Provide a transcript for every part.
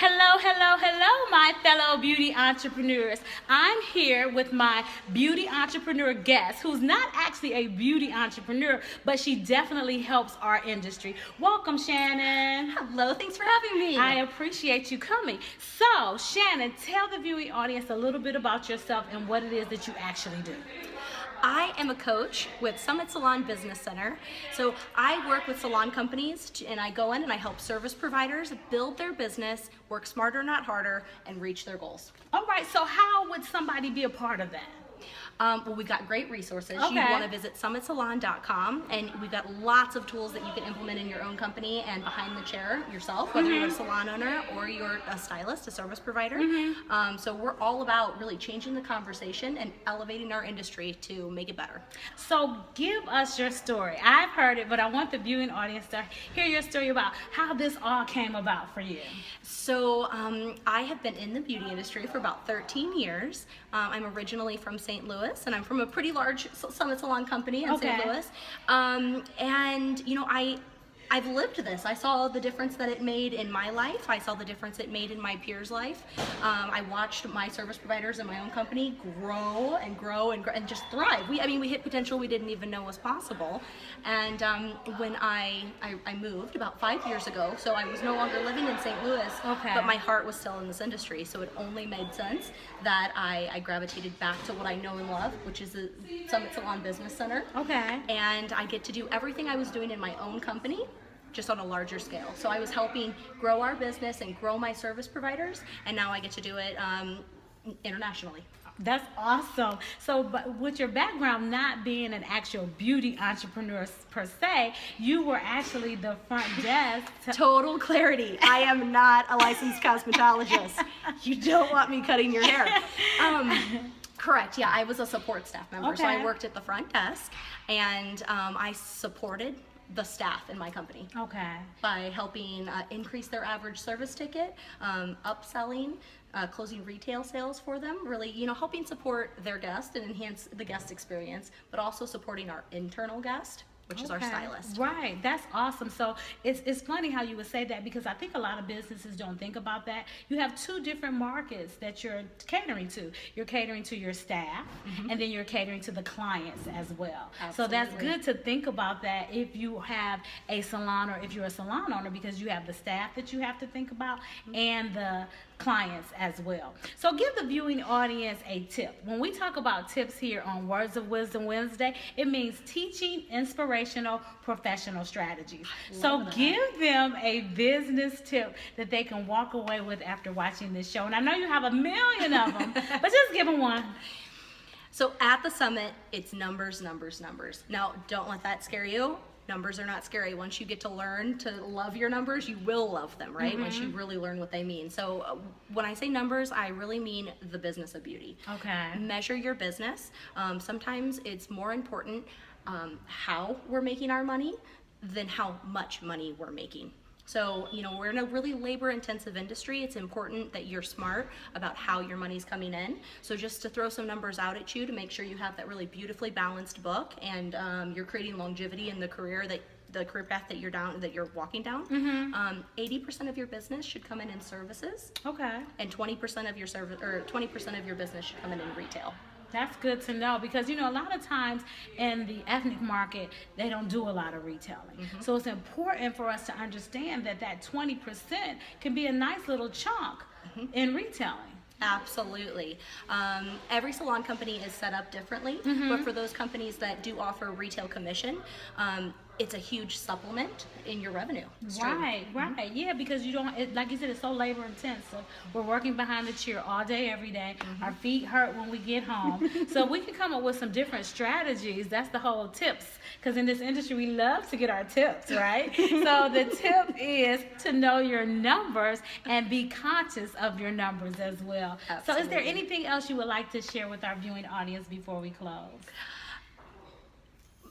Hello, hello, hello, my fellow beauty entrepreneurs. I'm here with my beauty entrepreneur guest, who's not actually a beauty entrepreneur, but she definitely helps our industry. Welcome, Shannon. Hello, thanks for having me. I appreciate you coming. So, Shannon, tell the viewing audience a little bit about yourself and what it is that you actually do. I am a coach with Summit Salon Business Center. So I work with salon companies and I go in and I help service providers build their business, work smarter, not harder, and reach their goals. All right, so how would somebody be a part of that? Well, we've got great resources. Okay. You want to visit summitsalon.com, and we've got lots of tools that you can implement in your own company and behind the chair yourself, whether you're a salon owner or you're a stylist, a service provider. So we're all about really changing the conversation and elevating our industry to make it better. So give us your story. I've heard it, but I want the viewing audience to hear your story about how this all came about for you. So I have been in the beauty industry for about 13 years. I'm originally from St. Louis, and I'm from a pretty large Summit Salon company in St. Louis. And you know, I've lived this. I saw the difference that it made in my life. I saw the difference it made in my peers' life. I watched my service providers in my own company grow and grow and grow and just thrive. We hit potential we didn't even know was possible. And when I moved about 5 years ago, so I was no longer living in St. Louis, but my heart was still in this industry. So it only made sense that I gravitated back to what I know and love, which is the Summit Salon Business Center. And I get to do everything I was doing in my own company, just on a larger scale. So I was helping grow our business and grow my service providers, and now I get to do it internationally. That's awesome. So, but with your background not being an actual beauty entrepreneur per se, you were actually the front desk. Total clarity. I am not a licensed cosmetologist. You don't want me cutting your hair. Correct. Yeah, I was a support staff member. So I worked at the front desk, and I supported the staff in my company by helping increase their average service ticket, upselling, closing retail sales for them, really, you know, helping support their guest and enhance the guest experience, but also supporting our internal guest, which is our stylist. Right, that's awesome. So it's funny how you would say that, because I think a lot of businesses don't think about that. You have two different markets that you're catering to. You're catering to your staff, and then you're catering to the clients as well. So that's good to think about that if you have a salon or if you're a salon owner, because you have the staff that you have to think about and the clients as well. So give the viewing audience a tip. When we talk about tips here on Words of Wisdom Wednesday, it means teaching inspirational professional strategies. So give them a business tip that they can walk away with after watching this show. And I know you have a million of them, but just give them one. So at the summit, it's numbers, numbers, numbers. Now, don't let that scare you. Numbers are not scary. Once you get to learn to love your numbers, you will love them, right? Once you really learn what they mean. So when I say numbers, I really mean the business of beauty. Measure your business. Sometimes it's more important how we're making our money than how much money we're making. So, you know, we're in a really labor-intensive industry. It's important that you're smart about how your money's coming in. So just to throw some numbers out at you to make sure you have that really beautifully balanced book, and you're creating longevity in the career path that you're walking down. 80% of your business should come in services. And 20% of your 20% of your business should come in retail. That's good to know, because you know, a lot of times in the ethnic market they don't do a lot of retailing. So it's important for us to understand that 20% can be a nice little chunk in retailing. Absolutely. Every salon company is set up differently, but for those companies that do offer retail commission, it's a huge supplement in your revenue stream. Right. Yeah, because you don't, like you said, it's so labor intensive. We're working behind the chair all day, every day. Our feet hurt when we get home. So we can come up with some different strategies. That's the whole tips, because in this industry we love to get our tips, right? So the tip is to know your numbers and be conscious of your numbers as well. So is there anything else you would like to share with our viewing audience before we close?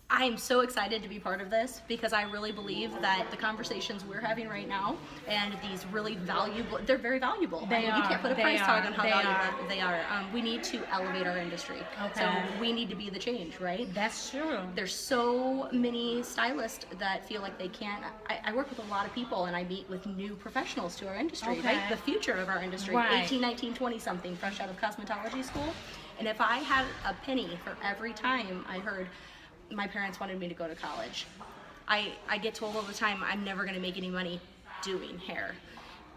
I am so excited to be part of this because I really believe that the conversations we're having right now and these really valuable, they're very valuable. You can't put a price tag on how valuable they are. We need to elevate our industry. Okay. So we need to be the change, right? That's true. There's so many stylists that feel like they can't. I work with a lot of people and I meet with new professionals to our industry, Okay. right? The future of our industry, Right. 18, 19, 20 something, fresh out of cosmetology school. And if I had a penny for every time I heard my parents wanted me to go to college, I get told all the time, I'm never going to make any money doing hair.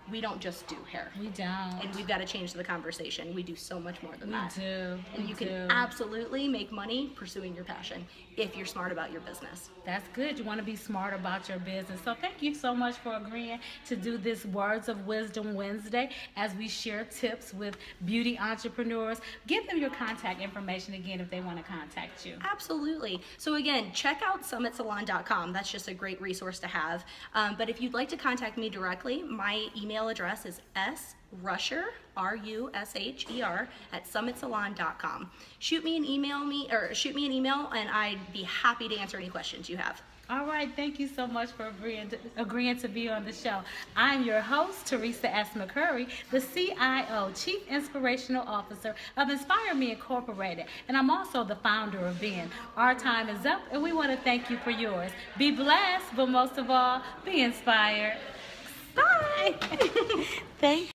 We don't just do hair. We don't. And we've got to change the conversation. We do so much more than that. We do. And you can absolutely make money pursuing your passion if you're smart about your business. That's good. You want to be smart about your business. So thank you so much for agreeing to do this Words of Wisdom Wednesday as we share tips with beauty entrepreneurs. Give them your contact information again if they want to contact you. Absolutely. So again, check out summitsalon.com. That's just a great resource to have. But if you'd like to contact me directly, my email address is srusher, RUSHER, @summitsalon.com. Shoot me an email and I'd be happy to answer any questions you have. All right, thank you so much for agreeing to be on the show. I'm your host, Teresa S. McCurry, the CIO, Chief Inspirational Officer of Inspire Me Incorporated, and I'm also the founder of BIZ. Our time is up, and we want to thank you for yours. Be blessed, but most of all, be inspired. Bye. Thank you.